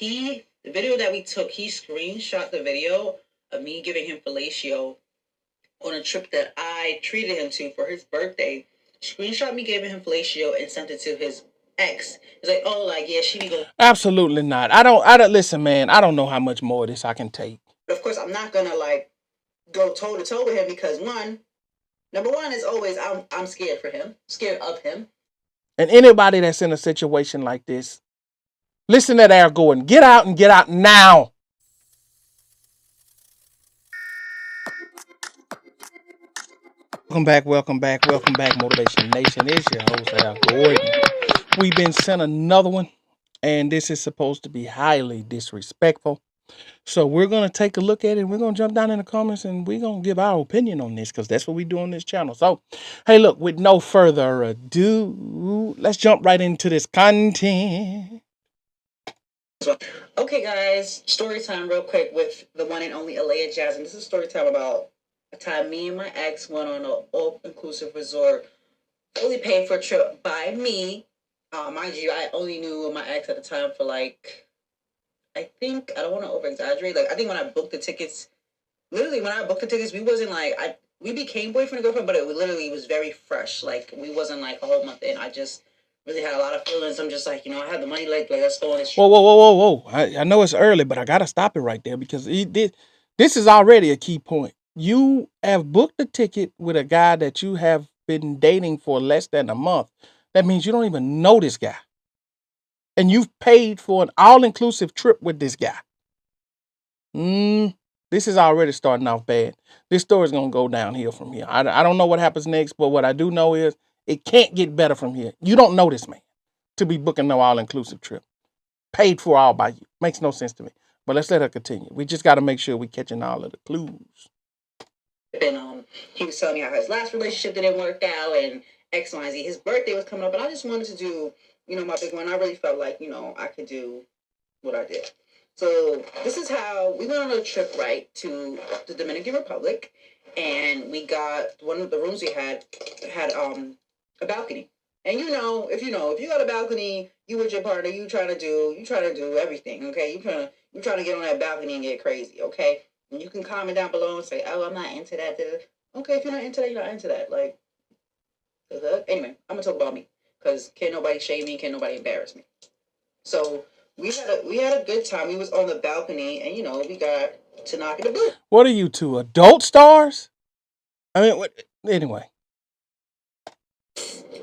the video that we took, he screenshot the video of me giving him fellatio on a trip that I treated him to for his birthday. Screenshot me giving him fellatio and sent it to his ex. He's like, oh, like, yeah, she be go. Absolutely not. I don't listen, man. I don't know how much more of this I can take. But of course, I'm not gonna like go toe to toe with him because number one is always I'm scared of him. And anybody that's in a situation like this, listen to Air Gordon. Get out and get out now. Welcome back, Motivation Nation. It's your host, Air Gordon. We've been sent another one, and this is supposed to be highly disrespectful. So we're going to take a look at it. We're going to jump down in the comments, and we're going to give our opinion on this because that's what we do on this channel. So, hey, look, with no further ado, let's jump right into this content. Okay, guys, story time real quick with the one and only Alea Jasmine. This is story time about a time me and my ex went on an all-inclusive resort, fully paid for a trip by me. Mind you, I only knew my ex at the time for like, I don't want to over-exaggerate. Like, I think when I booked the tickets, literally when I booked the tickets, we wasn't like, we became boyfriend and girlfriend, but it literally was very fresh. Like, we wasn't like a whole month in. I just really had a lot of feelings. I'm just like, I had the money, like let's go on this trip. Whoa. I know it's early, but I got to stop it right there because this is already a key point. You have booked a ticket with a guy that you have been dating for less than a month. That means you don't even know this guy. And you've paid for an all-inclusive trip with this guy. This is already starting off bad. This story is going to go downhill from here. I don't know what happens next, but what I do know is it can't get better from here. You don't know this man to be booking no all-inclusive trip. Paid for all by you. Makes no sense to me. But let's let her continue. We just got to make sure we're catching all of the clues. And he was telling me how his last relationship didn't work out and X, Y, Z. His birthday was coming up, and I just wanted to do, my big one. I really felt like, I could do what I did. So this is how we went on a trip, right, to the Dominican Republic, and we got one of the rooms we had a balcony. And if you got a balcony, you with your partner, you trying to do everything, okay? You trying to get on that balcony and get crazy, okay? And you can comment down below and say, oh, I'm not into that. Okay, if you're not into that, you're not into that. Like, anyway, I'm gonna talk about me because can't nobody shame me, can't nobody embarrass me. So we had a good time. We was on the balcony, and we got to knock it a boot. What are you two, adult stars? I mean, what? Anyway.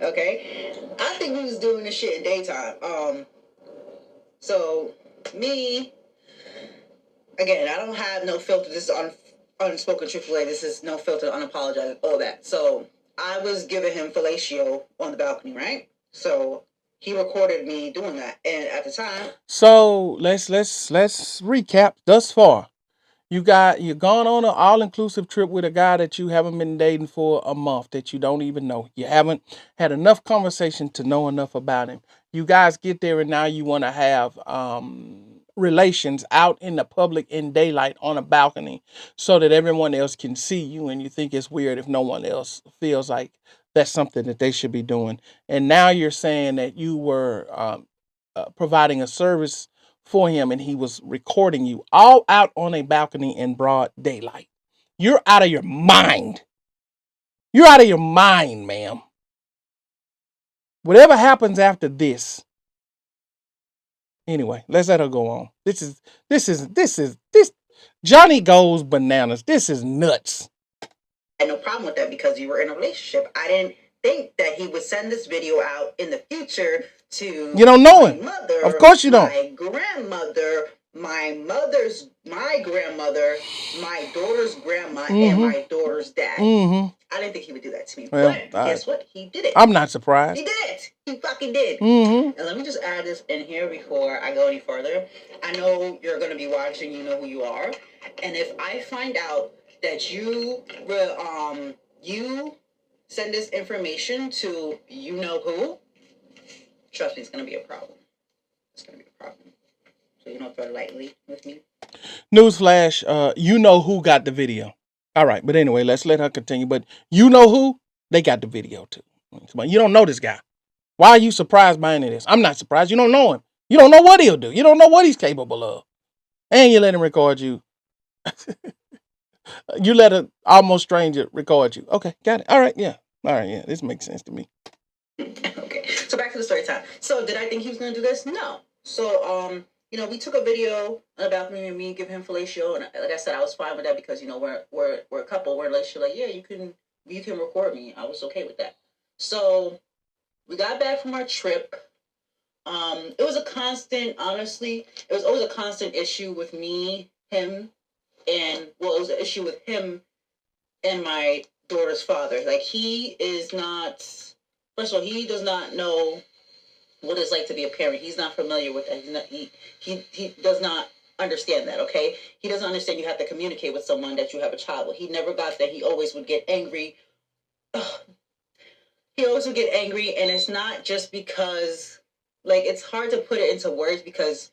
Okay, I think we was doing this shit in daytime. So me, again, I don't have no filter. This is unspoken truthfully. This is no filter, unapologetic, all that. So I was giving him fellatio on the balcony, right? So he recorded me doing that, and at the time. So let's recap thus far. You're gone on an all-inclusive trip with a guy that you haven't been dating for a month, that you don't even know. You haven't had enough conversation to know enough about him. You guys get there and now you want to have relations out in the public in daylight on a balcony so that everyone else can see you, and you think it's weird if no one else feels like that's something that they should be doing. And now you're saying that you were providing a service for him and he was recording you all out on a balcony in broad daylight. You're out of your mind. You're out of your mind, ma'am. Whatever happens after this. Anyway, let's let her go on. This Johnny goes bananas. This is nuts. I had no problem with that because you were in a relationship. I didn't think that he would send this video out in the future to you don't know him. Mother, of course you don't. My grandmother, my grandmother, my daughter's grandma, and my daughter's dad. I didn't think he would do that to me. Well, but guess what? He did it. I'm not surprised. He did it. He fucking did. And let me just add this in here before I go any further. I know you're going to be watching. You know who you are. And if I find out that you send this information to you know who, trust me, it's going to be a problem. It's going to be a problem. So you don't throw it lightly with me. Newsflash, you know who got the video. All right, but anyway, let's let her continue. But you know who? They got the video too. You don't know this guy. Why are you surprised by any of this? I'm not surprised. You don't know him. You don't know what he'll do. You don't know what he's capable of. And you let him record you. You let an almost stranger record you. Okay, got it. All right, yeah. All right, yeah. This makes sense to me. Okay, so back to the story time. So did I think he was gonna do this? No. So we took a video about me giving him fellatio, and like I said, I was fine with that because we're a couple, we're in a relationship. Like, yeah, you can record me. I was okay with that. So we got back from our trip. It was a constant, honestly, it was always a constant issue with me, him, and well, it was an issue with him and my daughter's father. Like, he is not, first of all, he does not know what it's like to be a parent. He's not familiar with that. He does not understand that, okay? He doesn't understand you have to communicate with someone that you have a child with. He never got that. He always would get angry. Ugh. He always would get angry, and it's not just because, like, it's hard to put it into words because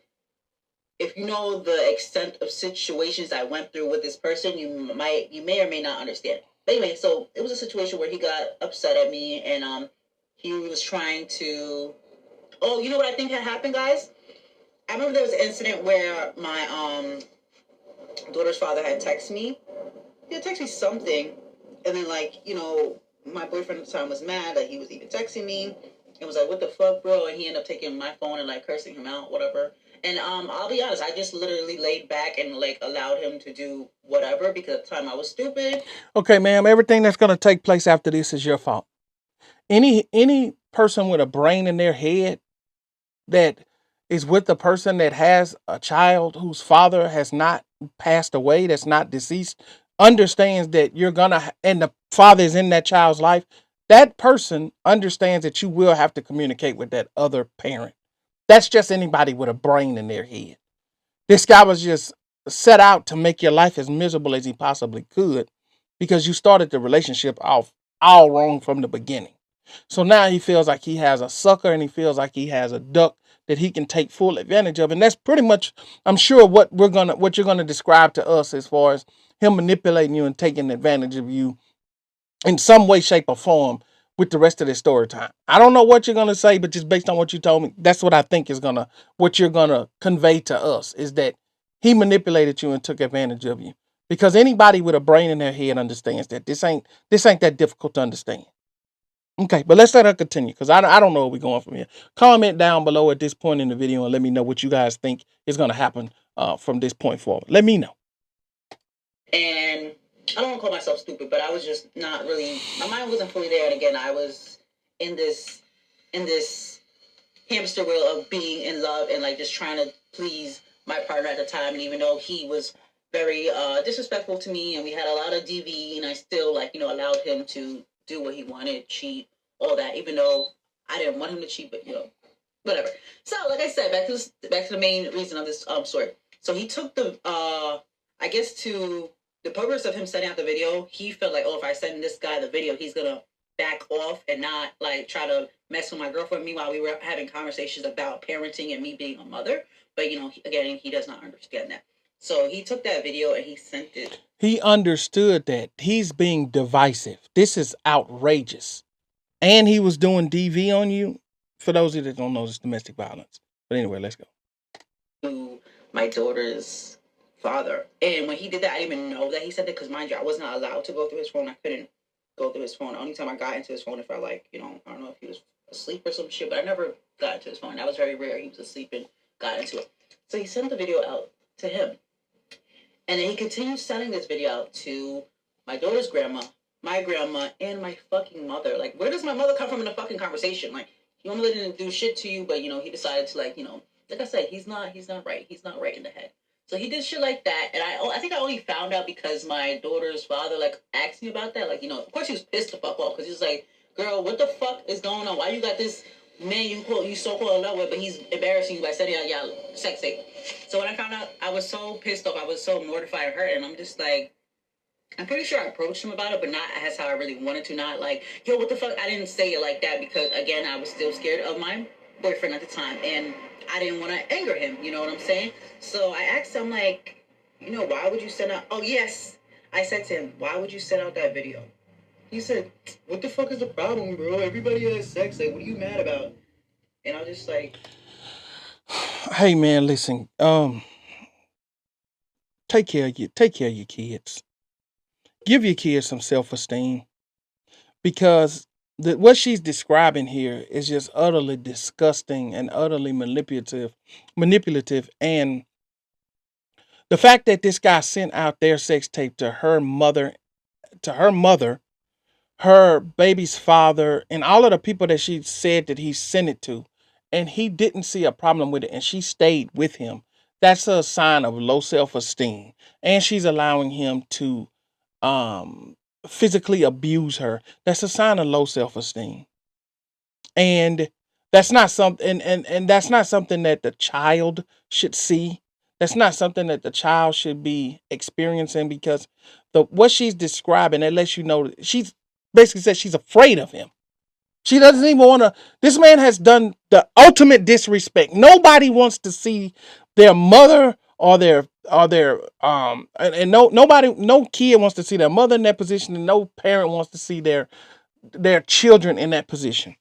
if you know the extent of situations I went through with this person, you may or may not understand. But anyway, so it was a situation where he got upset at me, and he was trying to. Oh, you know what I think had happened, guys? I remember there was an incident where my daughter's father had texted me. He had texted me something, and then my boyfriend at the time was mad that he was even texting me. It was like, what the fuck, bro? And he ended up taking my phone and like cursing him out, whatever. And I'll be honest, I just literally laid back and like allowed him to do whatever because at the time I was stupid. Okay, ma'am, everything that's gonna take place after this is your fault. Any person with a brain in their head that is with a person that has a child whose father has not passed away, that's not deceased, understands that you're gonna, and the father is in that child's life, that person understands that you will have to communicate with that other parent. That's just anybody with a brain in their head. This guy was just set out to make your life as miserable as he possibly could because you started the relationship off all wrong from the beginning. So now he feels like he has a sucker and he feels like he has a duck that he can take full advantage of. And that's pretty much, I'm sure, what you're gonna describe to us as far as him manipulating you and taking advantage of you in some way, shape, or form with the rest of this story time. I don't know what you're gonna say, but just based on what you told me, that's what I think is what you're gonna convey to us is that he manipulated you and took advantage of you. Because anybody with a brain in their head understands that this ain't that difficult to understand. Okay, but let's let her continue because I don't know where we're going from here. Comment down below at this point in the video and let me know what you guys think is going to happen from this point forward. Let me know. And I don't want to call myself stupid, but I was just not really. My mind wasn't fully there, and again, I was in this hamster wheel of being in love and like just trying to please my partner at the time. And even though he was very disrespectful to me, and we had a lot of DV, and I still allowed him to do what he wanted, cheat, all that. Even though I didn't want him to cheat, but whatever. So, like I said, back to the main reason of this story. So he took I guess to the purpose of him sending out the video, he felt like, oh, if I send this guy the video, he's gonna back off and not like try to mess with my girlfriend. Meanwhile, we were having conversations about parenting and me being a mother. But again, he does not understand that. So he took that video and he sent it. He understood that he's being divisive. This is outrageous. And he was doing DV on you. For those of you that don't know, it's domestic violence. But anyway, let's go. To my daughter's father. And when he did that, I didn't even know that he said that because, mind you, I was not allowed to go through his phone. I couldn't go through his phone. The only time I got into his phone if I I don't know if he was asleep or some shit, but I never got into his phone. That was very rare. He was asleep and got into it. So he sent the video out to him. And then he continued sending this video out to my daughter's grandma, my grandma, and my fucking mother. Like, where does my mother come from in the fucking conversation? Like, he only didn't do shit to you, but he decided to like I said, he's not right. He's not right in the head. So he did shit like that, and I think I only found out because my daughter's father like asked me about that. Like, of course he was pissed the fuck off because he was like, "Girl, what the fuck is going on? Why you got this man you so called in love with, but he's embarrassing you by sending out y'all sex tape?" So when I found out, I was so pissed off. I was so mortified and hurt, and I'm just like, I'm pretty sure I approached him about it, but not as how I really wanted to. Not like, yo, what the fuck? I didn't say it like that because, again, I was still scared of my boyfriend at the time, and I didn't want to anger him. You know what I'm saying? So I asked him, like, why would you send out? Oh, yes. I said to him, why would you send out that video? He said, what the fuck is the problem, bro? Everybody has sex. Like, what are you mad about? And I was just like, Hey man, listen. Take care of your kids. Give your kids some self-esteem because what she's describing here is just utterly disgusting and utterly manipulative, and the fact that this guy sent out their sex tape to her mother, her baby's father, and all of the people that she said that he sent it to, and he didn't see a problem with it, and she stayed with him. That's a sign of low self-esteem, and she's allowing him to um physically abuse her. That's a sign of low self-esteem, and that's not something and that's not something that the child should see. That's not something that the child should be experiencing, because the what she's describing, it lets you know that she's basically says she's afraid of him. She doesn't even want to. This man has done the ultimate disrespect. Nobody wants to see their mother or their no kid wants to see their mother in that position, and no parent wants to see their children in that position.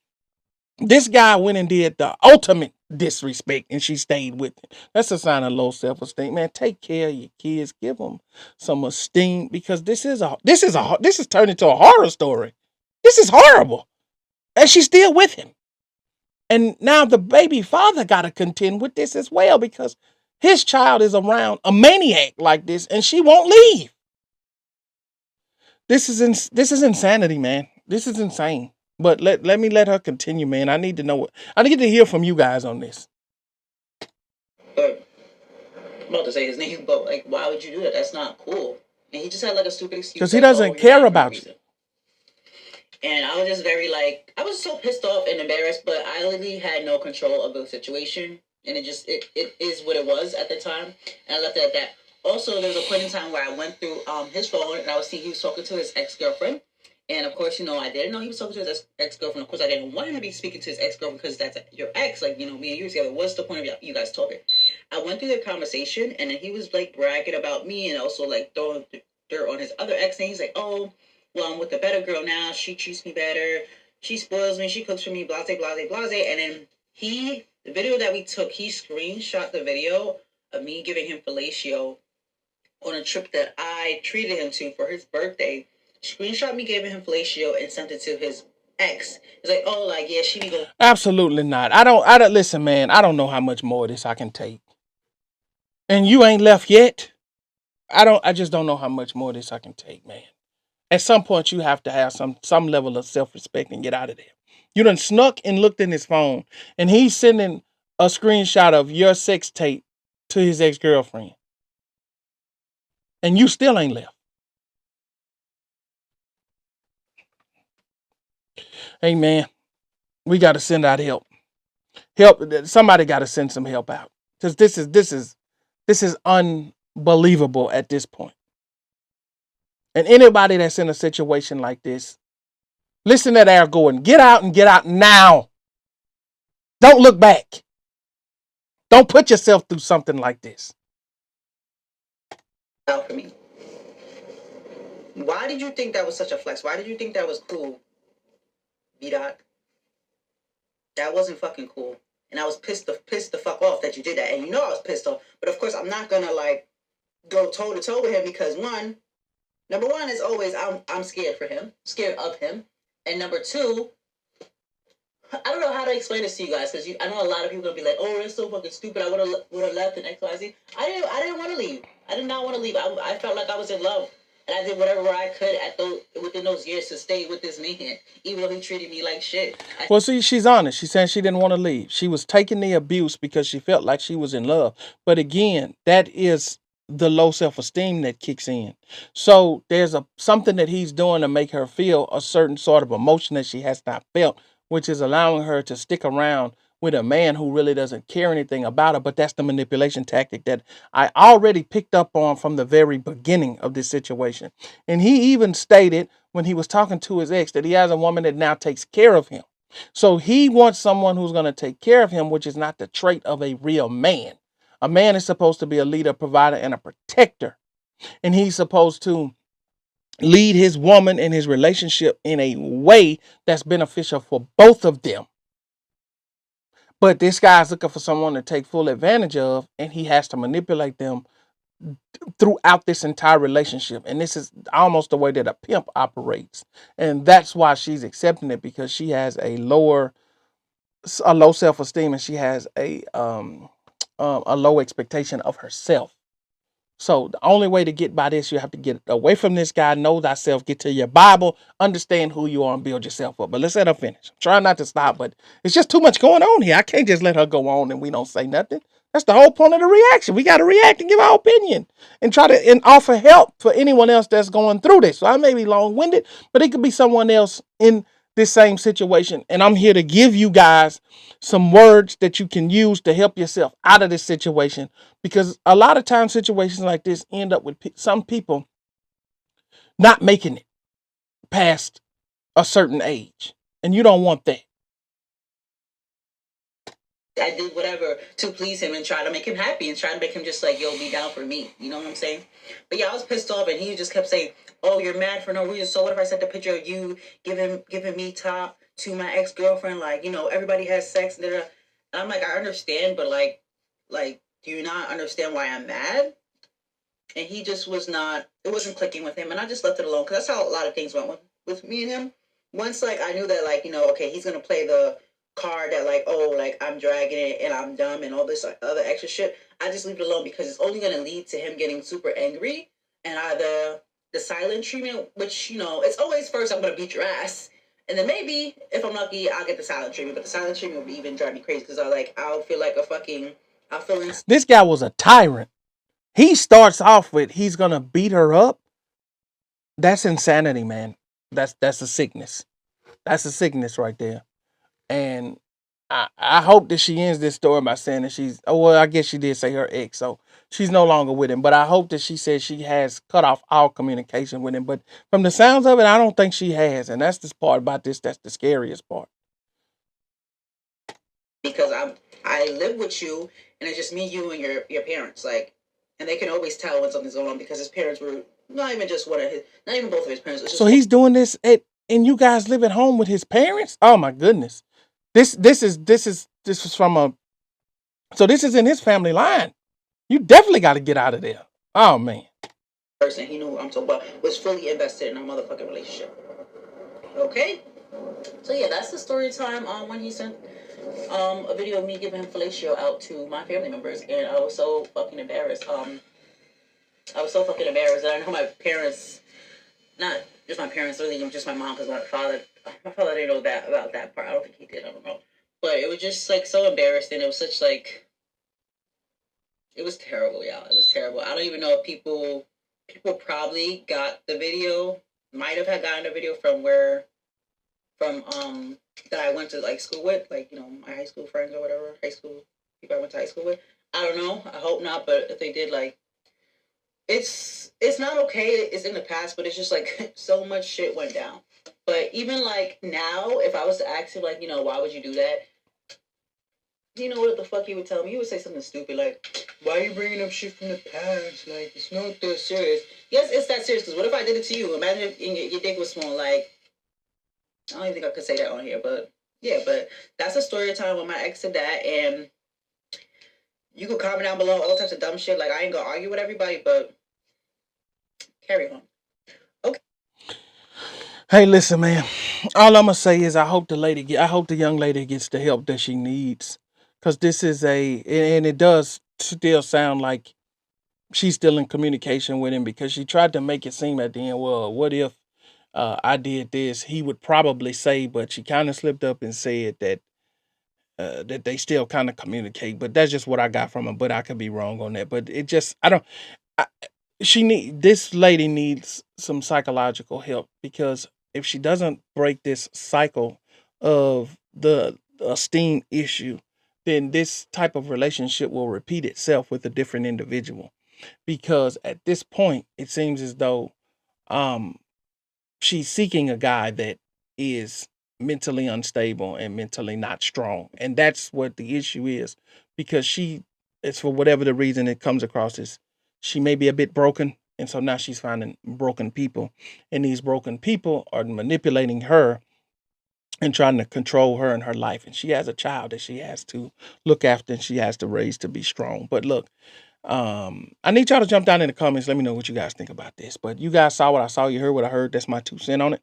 This guy went and did the ultimate disrespect, and she stayed with him. That's a sign of low self-esteem, man. Take care of your kids. Give them some esteem, because this is turned into a horror story. This is horrible, and she's still with him. And now the baby father got to contend with this as well, because his child is around a maniac like this, and she won't leave. This is insanity, man. This is insane. But let her continue, man. I need to know what I need to hear from you guys on this. But I'm about to say his name, but like, why would you do that? That's not cool. And he just had like a stupid excuse, Because he like, "Oh, doesn't you're care mad for no about you. reason." And I was just very like, I was so pissed off and embarrassed, but I literally had no control of the situation, and it is what it was at the time, and I left it at that. Also, there was a point in time where I went through his phone, and I was seeing he was talking to his ex girlfriend. And of course, I didn't know he was talking to his ex girlfriend. Of course, I didn't want him to be speaking to his ex girlfriend, because that's your ex. Like, me and you together. What's the point of you guys talking? I went through the conversation, and then he was like bragging about me, and also like throwing dirt on his other ex. And he's like, "Oh, well, I'm with the better girl now. She treats me better. She spoils me. She cooks for me. Blase, blase, blase." And then the video that we took, he screenshot the video of me giving him fellatio on a trip that I treated him to for his birthday. Screenshot me giving him fellatio and sent it to his ex. It's like, "Oh, like, yeah, she be going." Absolutely not. I don't listen, man. I don't know how much more of this I can take. And you ain't left yet. I just don't know how much more of this I can take, man. At some point you have to have some level of self-respect and get out of there. You done snuck and looked in his phone, and he's sending a screenshot of your sex tape to his ex-girlfriend, and you still ain't left. Hey man, we got to send out help. Somebody got to send some help out, because this is unbelievable at this point. And anybody that's in a situation like this, listen to Air Gordon. Get out, and get out now. Don't look back. Don't put yourself through something like this. out for me. Why did you think that was such a flex? Why did you think that was cool, B Dot? That wasn't fucking cool. And I was pissed the fuck off that you did that. And I was pissed off. But of course, I'm not gonna like go toe to toe with him, because number one is always I'm scared for him, scared of him, and number two, I don't know how to explain this to you guys, because I know a lot of people are gonna be like, "Oh, it's so fucking stupid. I would have left and X Y Z." I didn't want to leave. I did not want to leave. I felt like I was in love, and I did whatever I could within those years to stay with this man, even though he treated me like shit. Well, see, she's honest. She's saying she didn't want to leave. She was taking the abuse because she felt like she was in love. But again, that is the low self-esteem that kicks in. So there's something that he's doing to make her feel a certain sort of emotion that she has not felt, which is allowing her to stick around with a man who really doesn't care anything about her. But that's the manipulation tactic that I already picked up on from the very beginning of this situation. And he even stated when he was talking to his ex that he has a woman that now takes care of him. So he wants someone who's going to take care of him, which is not the trait of a real man. A man is supposed to be a leader, provider, and a protector. And he's supposed to lead his woman and his relationship in a way that's beneficial for both of them. But this guy's looking for someone to take full advantage of, and he has to manipulate them throughout this entire relationship. And this is almost the way that a pimp operates. And that's why she's accepting it, because she has a low self-esteem, and she has a low expectation of herself. So the only way to get by this, you have to get away from this guy, know thyself, get to your Bible, understand who you are, and build yourself up. But let's let her finish. I'm trying not to stop, but it's just too much going on here. I can't just let her go on and we don't say nothing. That's the whole point of the reaction. We got to react and give our opinion and try to and offer help for anyone else that's going through this. So I may be long-winded, but it could be someone else in this same situation. And I'm here to give you guys some words that you can use to help yourself out of this situation, because a lot of times situations like this end up with some people not making it past a certain age, and you don't want that. I did whatever to please him and try to make him happy and try to make him just like, yo, be down for me. You know what I'm saying? But yeah, I was pissed off, and he just kept saying, "Oh, you're mad for no reason. So what if I sent the picture of you giving me top to my ex girlfriend? Like, everybody has sex." And I'm like, I understand, but like, do you not understand why I'm mad? And he just was not. It wasn't clicking with him, and I just left it alone, because that's how a lot of things went with me and him. Once like I knew that, like, okay, he's gonna play the card that, like, oh, like, I'm dragging it and I'm dumb and all this like, other extra shit. I just leave it alone, because it's only gonna lead to him getting super angry, and either the silent treatment, which, it's always first I'm gonna beat your ass, and then maybe if I'm lucky I'll get the silent treatment. But the silent treatment would even drive me crazy, because I'll feel like a fucking I'll feel This guy was a tyrant. He starts off with he's gonna beat her up. That's insanity, man. That's a sickness. That's a sickness right there. And I hope that she ends this story by saying that well, I guess she did say her ex, so she's no longer with him. But I hope that she says she has cut off all communication with him. But from the sounds of it, I don't think she has. And that's the part about this, that's the scariest part. Because I live with you, and it's just me, you, and your parents. Like, and they can always tell when something's going on, because his parents were not even just not even both of his parents. So he's doing this and you guys live at home with his parents? Oh my goodness. This is from a so this is in his family line. You definitely got to get out of there. Oh man. Person he knew who I'm talking about was fully invested in our motherfucking relationship. Okay. So yeah, that's the story time on when he sent a video of me giving him fellatio out to my family members, and I was so fucking embarrassed. I was so fucking embarrassed, and I know my parents, not just my parents, really just my mom, because my father didn't know that about that part. I don't think he did. I don't know, but it was just like so embarrassing. It was such like, it was terrible, y'all. It was terrible. I don't even know if people probably got the video, might have had gotten the video from that I went to like school with, like, my high school friends or whatever, high school people I went to high school with. I don't know. I hope not. But if they did, like, it's not okay. It's in the past, but it's just like so much shit went down. But even like now, if I was to ask him, like, why would you do that? You know what the fuck he would tell me? He would say something stupid like, "Why are you bringing up shit from the past? Like, it's not that serious." Yes, it's that serious. Because what if I did it to you? Imagine if your dick was small. Like, I don't even think I could say that on here, but yeah. But that's a story time when my ex did that, and you could comment down below all types of dumb shit. Like, I ain't gonna argue with everybody, but carry on. Okay. Hey, listen, man. All I'm gonna say is I hope the young lady gets the help that she needs, because this is and it does still sound like she's still in communication with him, because she tried to make it seem at the end, well, what if I did this? He would probably say, but she kind of slipped up and said that they still kind of communicate. But that's just what I got from her. But I could be wrong on that. But it just I don't. I, this lady needs some psychological help, because if she doesn't break this cycle of the esteem issue, then this type of relationship will repeat itself with a different individual. Because at this point, it seems as though um she's seeking a guy that is mentally unstable and mentally not strong. And that's what the issue is, because it's for whatever the reason it comes across as, she may be a bit broken. And so now she's finding broken people, and these broken people are manipulating her and trying to control her and her life. And she has a child that she has to look after and she has to raise to be strong. But look, I need y'all to jump down in the comments. Let me know what you guys think about this. But you guys saw what I saw. You heard what I heard. That's my 2 cents on it.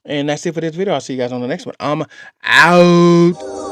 And that's it for this video. I'll see you guys on the next one. I'm out.